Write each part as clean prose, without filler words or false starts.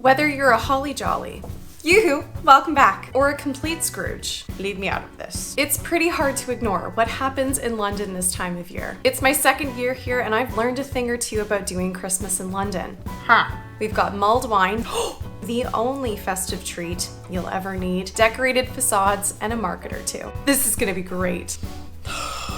Whether you're a holly jolly, yoo-hoo, welcome back, or a complete Scrooge, leave me out of this. It's pretty hard to ignore what happens in London this time of year. It's my second year here and I've learned a thing or two about doing Christmas in London. We've got mulled wine, the only festive treat you'll ever need, decorated facades, and a market or two. This is gonna be great.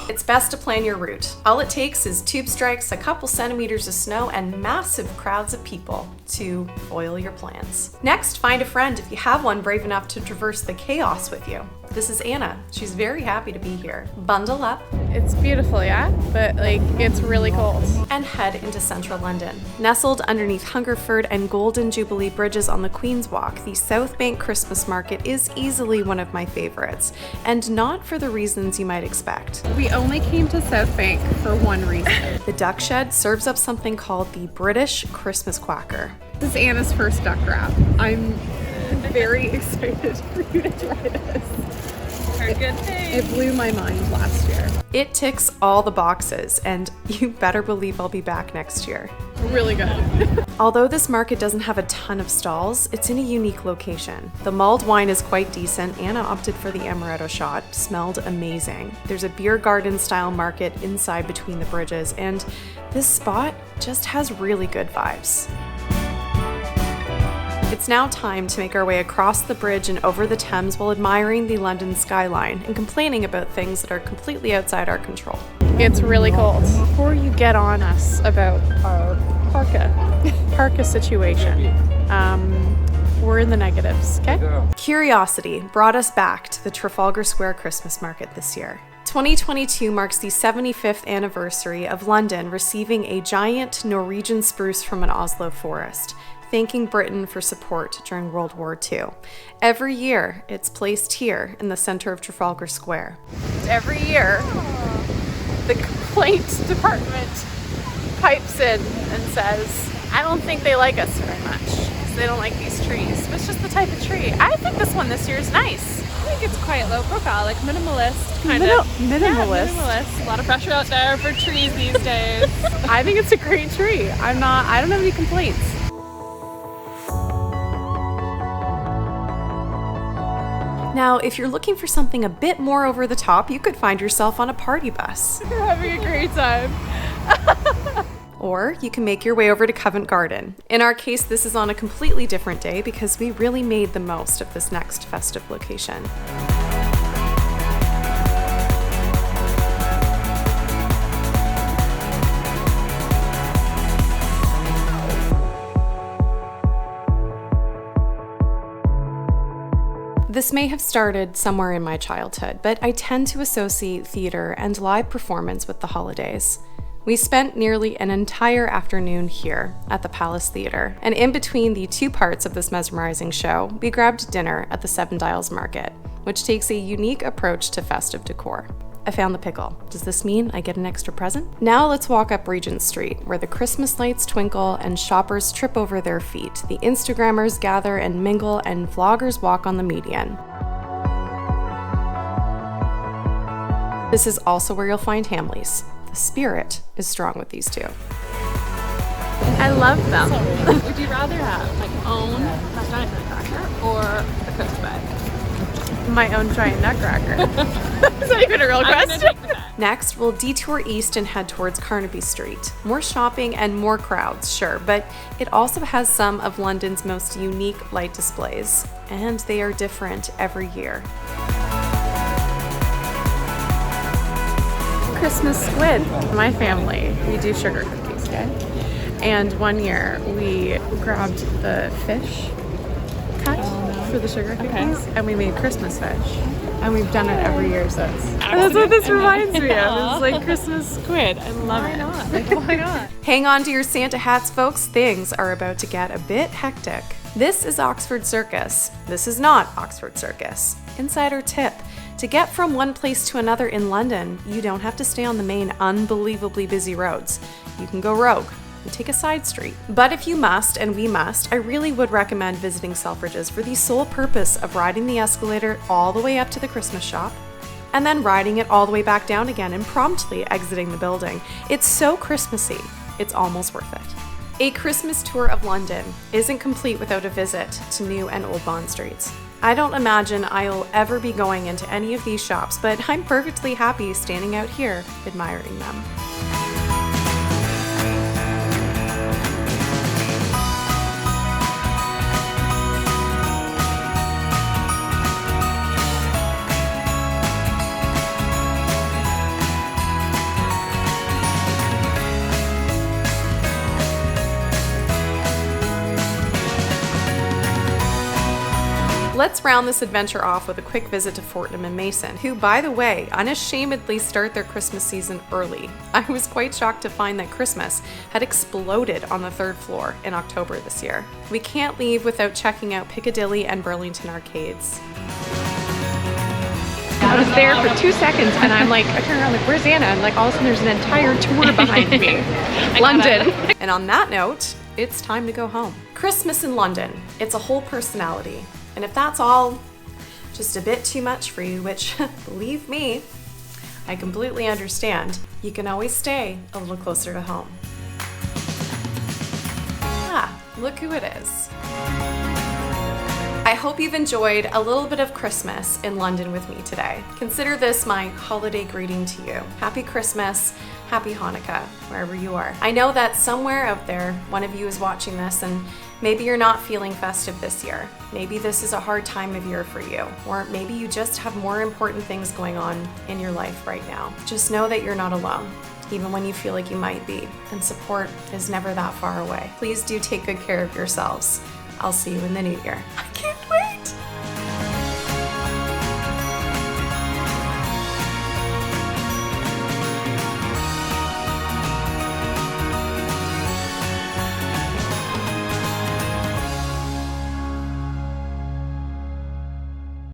It's best to plan your route. All it takes is tube strikes, a couple centimeters of snow, and massive crowds of people to foil your plans. Next, find a friend if you have one brave enough to traverse the chaos with you. This is Anna. She's very happy to be here. Bundle up. It's beautiful, yeah, but it's really cold. And head into central London. Nestled underneath Hungerford and Golden Jubilee bridges on the Queen's Walk, the South Bank Christmas Market is easily one of my favorites, and not for the reasons you might expect. We only came to South Bank for one reason. The Duck Shed serves up something called the British Christmas Quacker. This is Anna's first duck wrap. I'm very excited for you to try this. It blew my mind last year. It ticks all the boxes, and you better believe I'll be back next year. Really good. Although this market doesn't have a ton of stalls, it's in a unique location. The mulled wine is quite decent. Anna opted for the amaretto shot. Smelled amazing. There's a beer garden style market inside between the bridges, and this spot just has really good vibes. It's now time to make our way across the bridge and over the Thames while admiring the London skyline and complaining about things that are completely outside our control. It's really cold. Before you get on us about our parka situation, we're in the negatives, okay? Curiosity brought us back to the Trafalgar Square Christmas market this year. 2022 marks the 75th anniversary of London receiving a giant Norwegian spruce from an Oslo forest, thanking Britain for support during World War II. Every year, it's placed here in the center of Trafalgar Square. Every year, the complaint department pipes in and says, I don't think they like us very much because they don't like these trees. But it's just the type of tree. I think this one this year is nice. I think it's quite low profile, like minimalist kind of. Minimalist. Yeah, minimalist. A lot of pressure out there for trees these days. I think it's a great tree. I don't have any complaints. Now, if you're looking for something a bit more over the top, you could find yourself on a party bus. You're having a great time. Or you can make your way over to Covent Garden. In our case, this is on a completely different day because we really made the most of this next festive location. This may have started somewhere in my childhood, but I tend to associate theater and live performance with the holidays. We spent nearly an entire afternoon here at the Palace Theatre, and in between the two parts of this mesmerizing show, we grabbed dinner at the Seven Dials Market, which takes a unique approach to festive decor. I found the pickle. Does this mean I get an extra present? Now let's walk up Regent Street, where the Christmas lights twinkle and shoppers trip over their feet. The Instagrammers gather and mingle and vloggers walk on the median. This is also where you'll find Hamleys. The spirit is strong with these two. I love them. So, would you rather have like own a giant nutcracker or a Coast bag? My own giant nutcracker. Is that even a real question? Next, we'll detour east and head towards Carnaby Street. More shopping and more crowds, sure, but it also has some of London's most unique light displays, and they are different every year. Christmas squid. My family, we do sugar cookies, okay? And one year we grabbed the fish cut for the sugar cookies, and we made Christmas fish. And we've done it every year since. That's what this reminds me of. It's like Christmas squid. I love it. Why not? Like, why not? Hang on to your Santa hats, folks. Things are about to get a bit hectic. This is Oxford Circus. This is not Oxford Circus. Insider tip. To get from one place to another in London, you don't have to stay on the main unbelievably busy roads. You can go rogue and take a side street. But if you must, and we must, I really would recommend visiting Selfridges for the sole purpose of riding the escalator all the way up to the Christmas shop, and then riding it all the way back down again and promptly exiting the building. It's so Christmassy, it's almost worth it. A Christmas tour of London isn't complete without a visit to New and Old Bond Streets. I don't imagine I'll ever be going into any of these shops, but I'm perfectly happy standing out here admiring them. Let's round this adventure off with a quick visit to Fortnum Mason, who, by the way, unashamedly start their Christmas season early. I was quite shocked to find that Christmas had exploded on the 3rd floor in October this year. We can't leave without checking out Piccadilly and Burlington arcades. I was there for 2 seconds and I'm like, I turn around like, where's Anna? And like all of a sudden there's an entire tour behind me. London. And on that note, it's time to go home. Christmas in London, it's a whole personality. And if that's all just a bit too much for you, which, believe me, I completely understand, you can always stay a little closer to home. Ah, look who it is. I hope you've enjoyed a little bit of Christmas in London with me today. Consider this my holiday greeting to you. Happy Christmas, happy Hanukkah, wherever you are. I know that somewhere out there, one of you is watching this and maybe you're not feeling festive this year. Maybe this is a hard time of year for you, or maybe you just have more important things going on in your life right now. Just know that you're not alone, even when you feel like you might be, and support is never that far away. Please do take good care of yourselves. I'll see you in the new year.